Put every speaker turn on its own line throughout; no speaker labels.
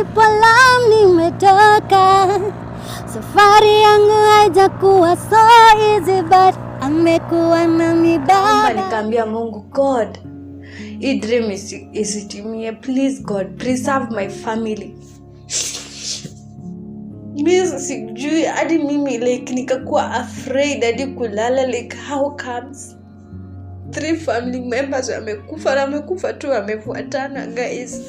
Nipolam nimetoka. Safari yangu haijakuwa so easy but amekuwa nami baba.
Nikaambia Mungu, God, hii dream isitimie. Please God, preserve my family. Mimi sijui hadi mimi like nikakuwa afraid hadi kulala, like how comes 3 family members wamekufa tu wamefuatana guys.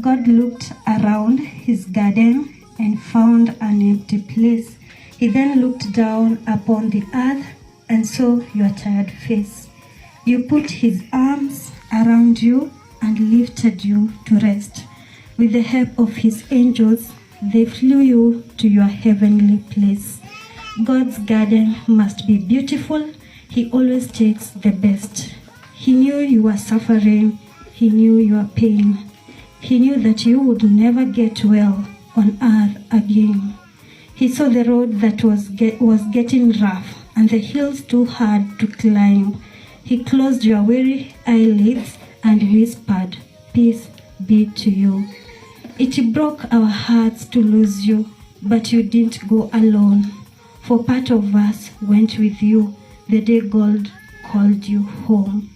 God looked around his garden and found an empty place. He then looked down upon the earth and saw your tired face. You put his arms around you and lifted you to rest. With the help of his angels, they flew you to your heavenly place. God's garden must be beautiful. He always takes the best. He knew you were suffering. He knew your pain. He knew that you would never get well on earth again. He saw the road that was getting rough and the hills too hard to climb. He closed your weary eyelids and whispered, "Peace be to you." It broke our hearts to lose you, but you didn't go alone. For part of us went with you the day God called you home.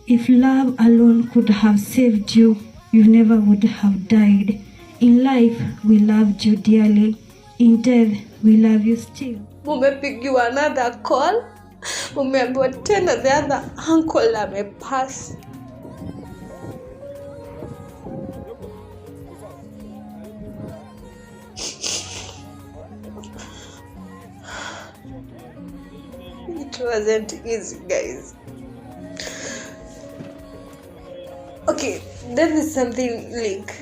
If love alone could have saved you, you never would have died. In life, we loved you dearly. In death, we love you still.
Mumepigiwa another call. Mumeambiwa tena the other uncle amepass. It wasn't easy, guys. Okay, that is something like,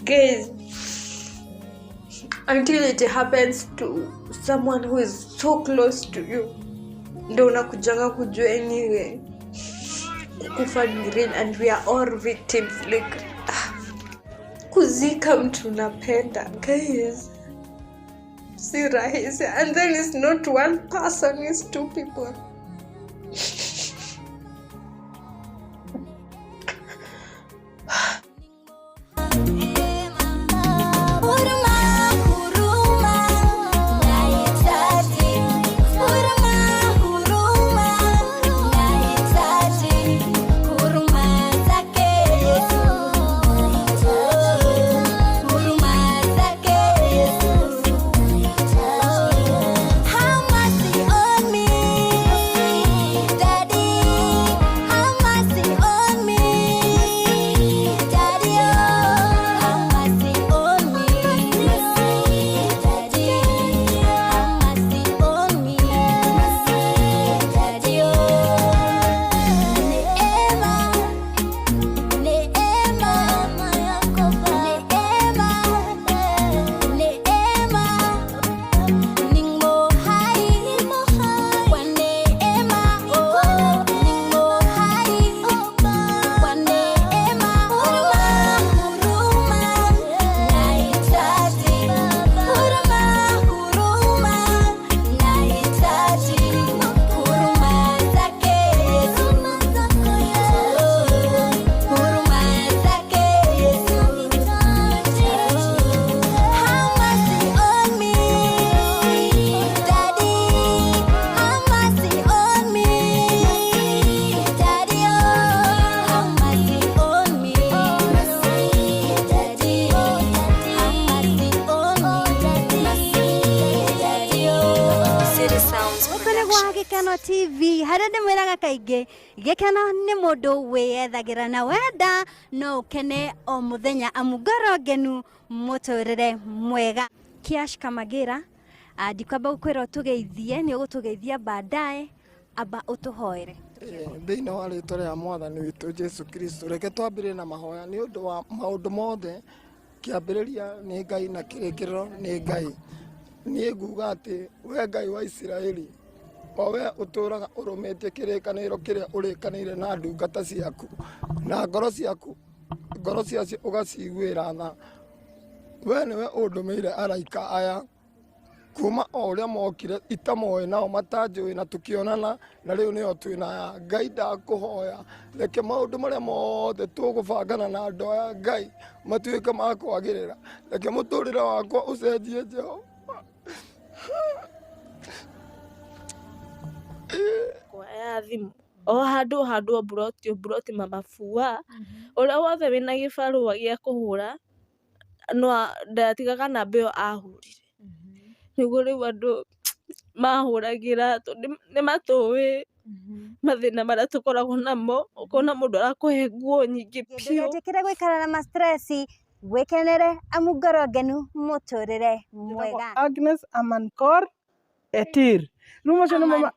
guys, until it happens to someone who is so close to you, ndio unakujanga kujua anyway kufa ni real and we are all victims. Like kuzika mtu unapenda, guys, si rahisi. And then it's not one person, it's 2 people.
TV harade mwiraga kaige gekana ni mundu wiyethagira na wenda no ukene o muthenya amugoro ngenu muturire mwega. Kiash Kamagira ndikwamba gukwira utugeithie ni ugutugeithia baadaye aba utuhoere
thiini wa ritwa ria mwathani witu Jesu Kristo. Reke twambire na mahoya ni undu wa maundu mothe kiambiriria ni Ngai na kirikiriro ni Ngai. Ni nguga ati we Ngai wa Israeli owe uturaga urumetie kirikaniro kiria urikanire na ndungata ciaku na ngoro ciaku ngoro ciacio ugaciguira tha we niwe undumeire araika aya kuma oria mokire itamoe nao matanjui na tukionana na riu nio twina Ngai ndakuhoya reke maundu maria mothe tugubangana na andu aya Ngai matuike ma kwagirira reke muturire wakwa ucenjie Jehova
kwa ya thimu o handu buroti mamafua uria wothe wina gibarua gia kuhura no ndatigaga namba iyo ahurire niguo riu andu mahuragira ni matuwi mathina maria tukoragwo namo ukona mundu arakuhe nguo nyingi
biũ ndũgetikire gwikara na stress gwikenere amu ngoro ngenu muturire mwega
Agnes Amankor Etir rumo cio mama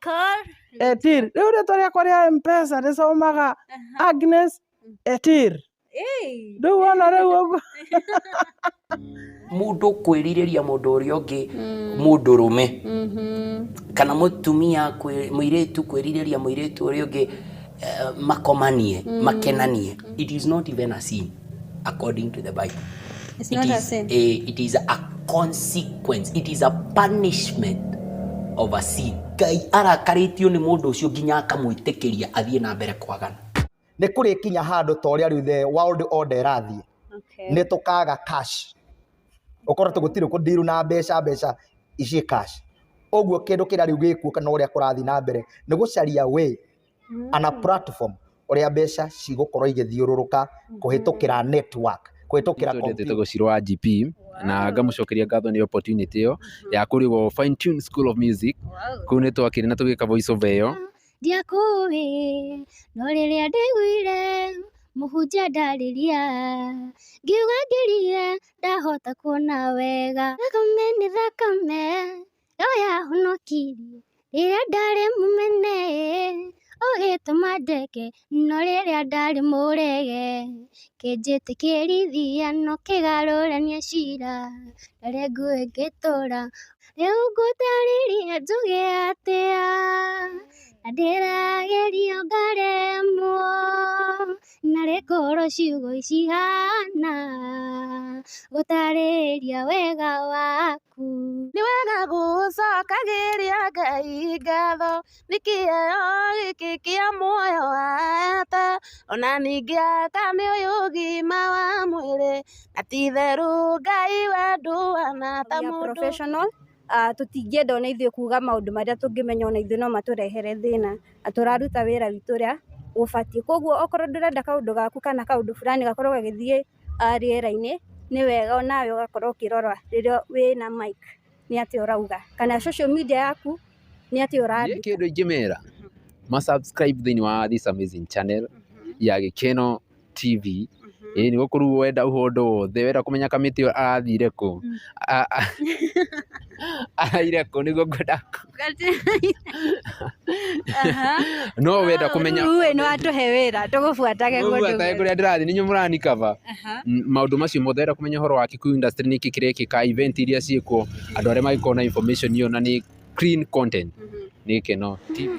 Etir riu ritwa riakwa ria M-Pesa ricomaga Agnes Etir riu wona riu uguo
mundu kwiririria mundu uria ungi mundurume kana mutumia muiritu kwiririria muiritu uria ungi makomanie makenanie. It is not even a sin according to the Bible.
It's not a sin.
It is a consequence. It is a punishment of a sin. Ngai arakaritio ni mundu ucio nginya akamwitikiria athie na mbere kwagana.
Ni kuri kinya handu to ria riu the world order rathie ni tukaga cash ukorwo tugutire ku deal na mbeca ici cash oguo kindu kira riu gikuo kana uria kurathi na mbere ni gucaria way ana platform uria mbeca cigukorwo igithiururuka kuhitukira network kuhitukira
computer gucirwa GP na ngamucokeria ngatho ni opportunity yo ya kurigwo fine tune school of music ku ni twakire na tugika voice over yo
ndiakuwi no riria ndiguire muhunjia ndariria ngiuga ngirire ndahota kuona wega thakame yo yahonokirie riria ndari mumene ugituma ndeke no riria ndari murege kinjitikirithia no kigarurania cira ndaria ngui ngitura riu ngutariria njuge atia ndirageria ngaremwo nari ngoro ciugo icihana gutariria wega waku
ni wega gucokagiria Ngai ngatho nikio giki kia muoyo wata ona ningi akame uyu gima wa mwiri na titheru Ngai wendu ana ta mundu
professional tutingienda ona ithuĩ kuga maũndũ marĩa tũngĩmenya ona ithuĩ no matũrehere thĩna tũraruta wĩra witũ ũrĩa ũbatiĩ koguo okorwo ndũrenda kaũndũ gaku kana kaũndũ fulani gakorwo gagĩthiĩ rĩera-inĩ nĩ wega onawe ũgakorwo ũkĩrora rĩrĩa wĩna mic nĩ atĩ ũrauga kana social media yaku nĩ atĩ ũrandĩka
kĩndũ ingĩmera ma subscribe thĩinĩ wa this amazing channel ya Gĩkeno TV ni gukuru wenda uhondo wothe wenda kumenya kamiti arathire ku araire ku nigo ngwenda no wenda kumenya
we no atuhe wira tugubuatage
kundu kuria ndirathi ninyu murani cover maundu macio mothe wenda kumenya horo wa Kikuyu industry niki kirekika event iria ciikwo andu aria magikona information iyo na ni clean content ni Gĩkeno TV.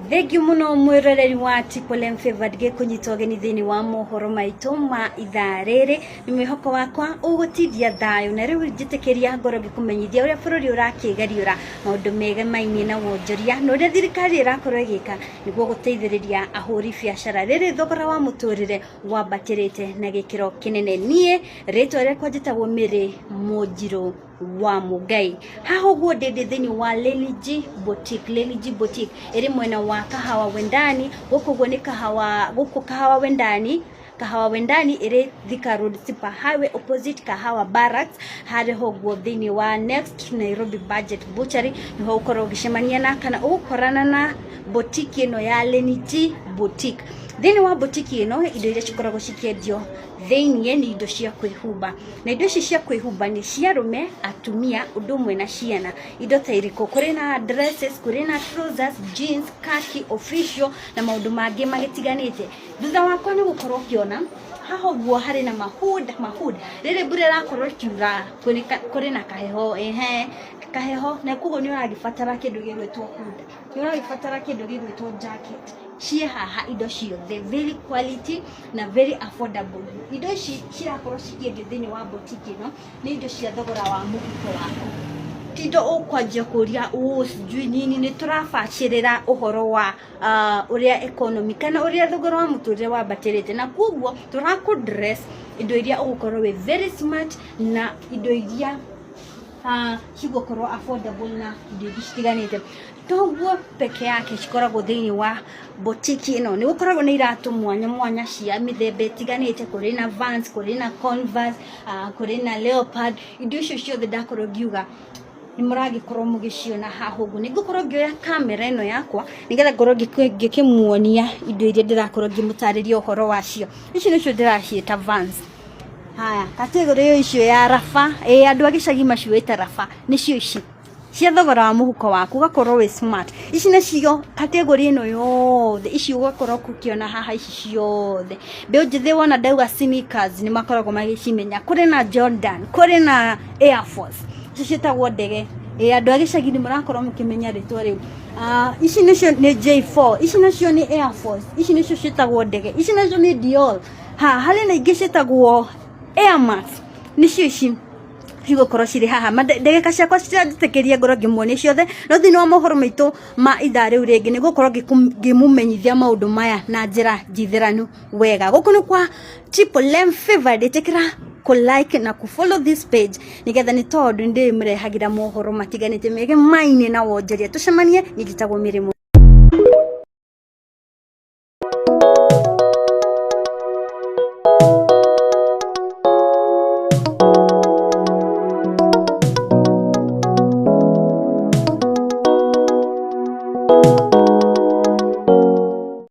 Thank you muno mwiroreri wa Tiga Favored gikunyita ugeni thini wa mohoro maitu ma ithaa riri ni mwihoko wakwa ugutithia thayo na riu njitikiria ngoro gikumenyithia uria bururi urakigariura maundu mega mainie na wonjoria no ria thirikari irakorwo igika niguo guteithiriria ahuri biashara riri thogora wa muturire wambatirite na gikiro kinene nie ritwa rikwa njitagwo Miri Munjiru wa Mugai haho guo ndindi thini wa Leniji Boutique iri mwena wa kahawa wendani gukuguo ni kahawa wendani iri Thika Road Super Highway opposite Kahawa Barracks hariho guo thini wa Next Nairobi Budget Butchery niho ukorwo ugicemania na kana ugukorana na boutique ino ya Leniji Boutique. Thini wa boutique ino indo iria cikoragwo cikiendio thĩinĩ ni indo cia kwĩhumba na indo ici cia kwĩhumba ni cia rume atumia undu mwe na ciana indo ta iriko kuri na dresses kuri na trousers jeans khaki official na maundu mangi magitiganite thutha wakwa ni gukorwo kiona haho guo hari na mahud riri mbura rakorwo kiura kuri na kaheho kaheho na kugo ni uragibatara kindu gigwitwo hunda ni uragibatara kindu gigwitwo jacket cie haha indo ciothe very quality na very affordable indo cirakorwo cikiendio thini wa boutique no ni indo cia thogora wa muhuko wako tindo ukwanjia kuria sijui nini ni turabacirira uhoro wa uria economy kana uria thogora wa muturire wa batirite na kuguo turakudress indo iria ugukorwo we very smart na indo iria cigukorwo affordable na indo citiganite toguo peke yake cikoragwo thini wa boutique ino ni gukoragwo ni iratu mwanya cia mithemba itiganite kuri na Vans kuri na Converse kuri na Leopard indo icio ciothe ndakorwo ngiuga ni muragikorwo mugiciona haha ugu ni ngukorwo ngioya kamera ino yakwa nigetha ngorwo ngikimuonia indo iria ndirakorwo ngimutariria uhoro wacio ici nicio ndiraciita Vans haya kategori icio ya rafa andu agicagi maciwita rafa nicio ici cia thogora wa muhuko waku gakorwo we smart ici nacio kategori ino yothe ici ugakorwo kukiona haha ici ciothe be njithe wona ndauga sneakers ni makoragwo magicimenya kuri na Jordan kuri na Air Force ici cietagwo ndege andu agicagi ni murakorwo mukimenya ritwa riu ici nacio ni J4 ici nacio ni Air Force ici nacio cietagwo ndege ici nacio ni death.All hari na ingi cietagwo Air Max nicio ici cigukorwo ciri haha ndagika ciakwa ciranjitekeria ngorwo ngimuonia ciothe no thini wa mohoro maitu ma ithaa riu ringi ni gukorwo ngimumenyithia maundu maya na njira njithiranu wega guku ni kwa Triple M favorite tekira ku like na ku follow this page nigetha ni tondu ndi mrehagira mohoro matiganite mege maine na wonjeria tucemanie ngitagwo Mirimo.